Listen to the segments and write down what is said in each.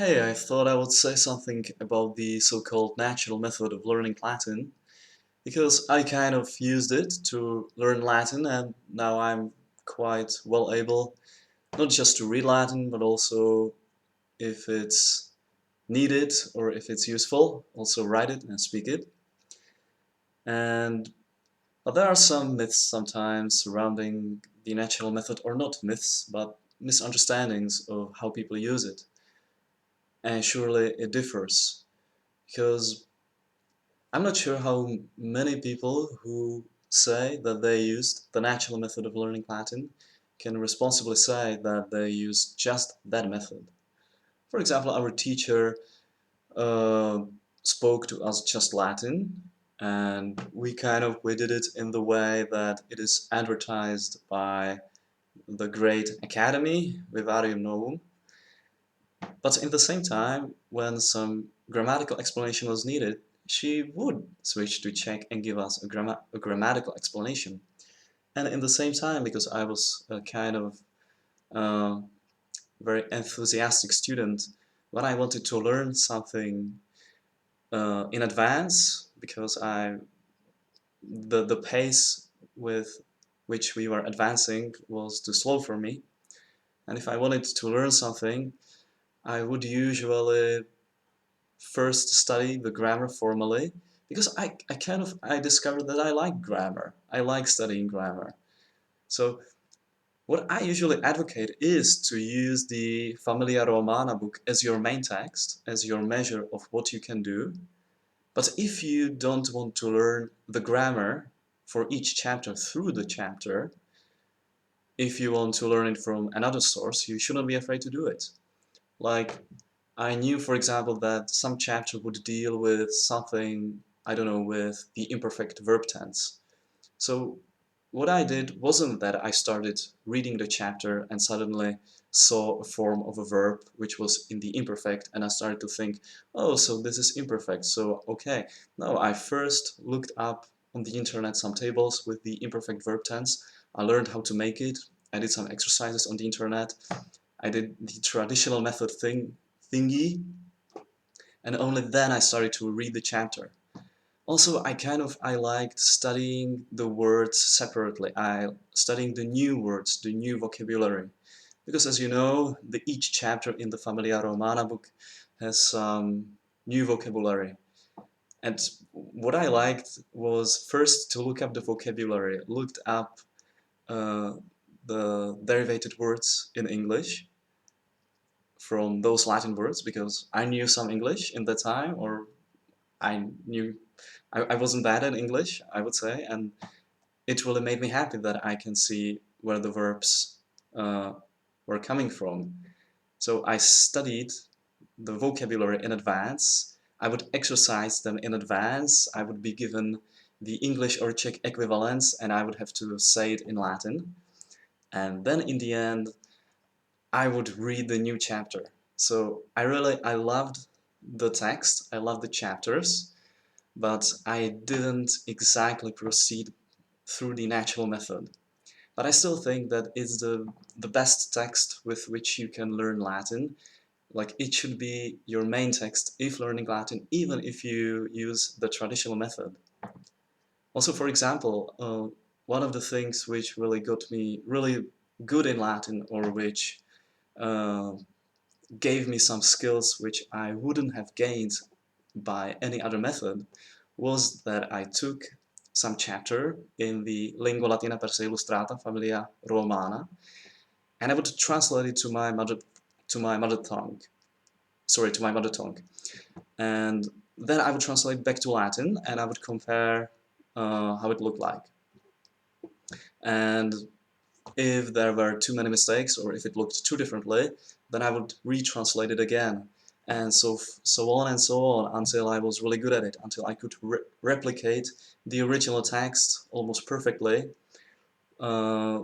Hey, I thought I would say something about the so-called natural method of learning Latin, because I kind of used it to learn Latin, and now I'm quite well able not just to read Latin, but also, if it's needed or if it's useful, also write it and speak it. And but there are some myths sometimes surrounding the natural method, or not myths, but misunderstandings of how people use it. And surely it differs, because I'm not sure how many people who say that they used the natural method of learning Latin can responsibly say that they used just that method. For example, our teacher uh, spoke to us just Latin, and we did it in the way that it is advertised by the great academy, Vivarium Novum. But in the same time, when some grammatical explanation was needed, she would switch to Czech and give us a grammatical explanation. And in the same time, because I was a kind of uh, very enthusiastic student, when I wanted to learn something in advance, because the pace with which we were advancing was too slow for me, and if I wanted to learn something, I would usually first study the grammar formally, because I discovered that I like grammar. I like studying grammar. So what I usually advocate is to use the Familia Romana book as your main text, as your measure of what you can do. But if you don't want to learn the grammar for each chapter through the chapter, if you want to learn it from another source, you shouldn't be afraid to do it. Like, I knew, for example, that some chapter would deal with something, I don't know, with the imperfect verb tense. So what I did wasn't that I started reading the chapter and suddenly saw a form of a verb which was in the imperfect, and I started to think, oh, so this is imperfect, so okay. No, I first looked up on the internet some tables with the imperfect verb tense. I learned how to make it. I did some exercises on the internet. I did the traditional method thingy, and only then I started to read the chapter. Also, I liked studying the words separately. I studying the new words, the new vocabulary, because as you know, each chapter in the Familia Romana book has some new vocabulary. And what I liked was first to look up the vocabulary, looked up uh, the derivated words in English from those Latin words, because I knew some English in that time, or I knew I wasn't bad at English, I would say, and it really made me happy that I can see where the verbs uh, were coming from. So I studied the vocabulary in advance. I would exercise them in advance. I would be given the English or Czech equivalents, and I would have to say it in Latin. And then in the end, I would read the new chapter. So I loved the text, I loved the chapters, but I didn't exactly proceed through the natural method. But I still think that it's the best text with which you can learn Latin. Like, it should be your main text if learning Latin, even if you use the traditional method. Also, for example, one of the things which really got me really good in Latin, or which uh, gave me some skills which I wouldn't have gained by any other method, was that I took some chapter in the Lingua Latina per se illustrata, Familia Romana, and I would translate it to my mother tongue. Sorry, to my mother tongue. And then I would translate back to Latin, and I would compare how it looked like. And if there were too many mistakes, or if it looked too differently, then I would retranslate it again, and so on and so on, until I was really good at it, until I could replicate the original text almost perfectly, uh,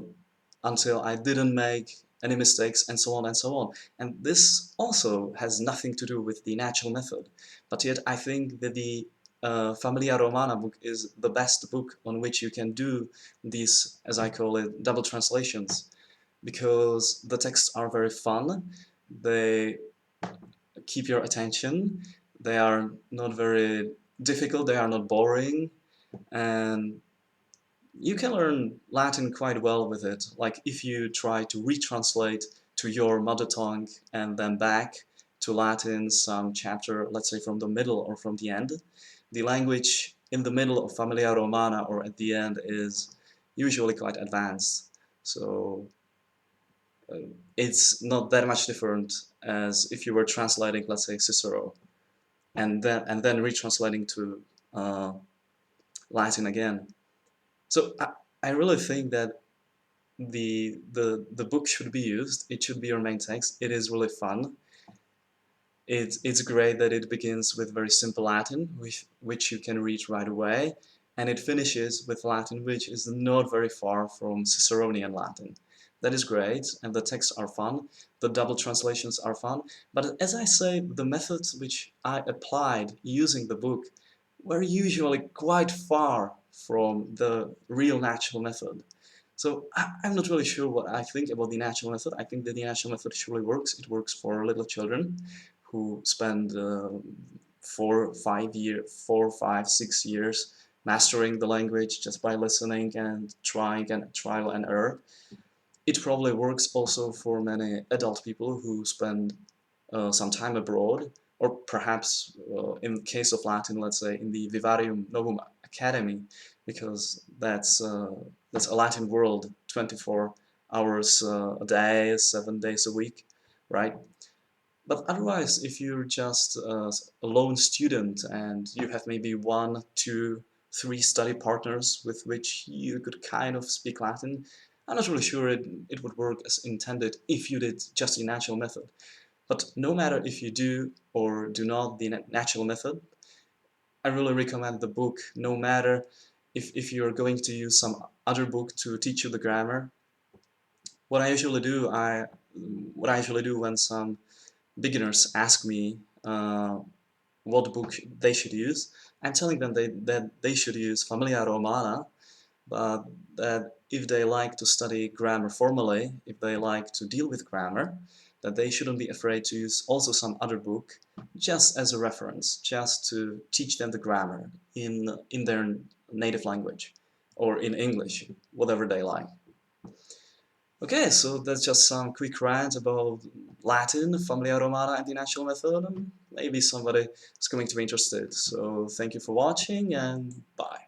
until I didn't make any mistakes, and so on and so on. And this also has nothing to do with the natural method, but yet I think that the Familia Romana book is the best book on which you can do these, as I call it, double translations, because the texts are very fun. They keep your attention. They are not very difficult, they are not boring, and you can learn Latin quite well with it. Like if you try to retranslate to your mother tongue and then back to Latin some chapter, let's say from the middle or from the end, the language in the middle of Familia Romana or at the end is usually quite advanced. So it's not that much different as if you were translating, let's say, Cicero, and then retranslating to uh, Latin again. So I really think that the book should be used. It should be your main text. It is really fun. It's great that it begins with very simple Latin, which you can read right away, and it finishes with Latin, which is not very far from Ciceronian Latin. That is great, and the texts are fun. The double translations are fun. But as I say, the methods which I applied using the book were usually quite far from the real natural method. So I'm not really sure what I think about the natural method. I think that the natural method surely works. It works for little children who spend 4, 5, 6 years mastering the language just by listening and trying and trial and error. It probably works also for many adult people who spend some time abroad, or perhaps in case of Latin, let's say in the Vivarium Novum Academy, because that's a Latin world, 24 hours a day, 7 days a week, right? But otherwise, if you're just a lone student and you have maybe 1, 2, 3 study partners with which you could kind of speak Latin, I'm not really sure it would work as intended if you did just the natural method. But no matter if you do or do not the natural method, I really recommend the book, no matter if you're going to use some other book to teach you the grammar. What I usually do, when some beginners ask me what book they should use, I'm telling them that they should use Familia Romana, but that if they like to study grammar formally, if they like to deal with grammar, that they shouldn't be afraid to use also some other book just as a reference, just to teach them the grammar in their native language or in English, whatever they like. Okay, so that's just some quick rant about Latin, Familia Romana, and the natural method, and maybe somebody is going to be interested. So thank you for watching, and bye.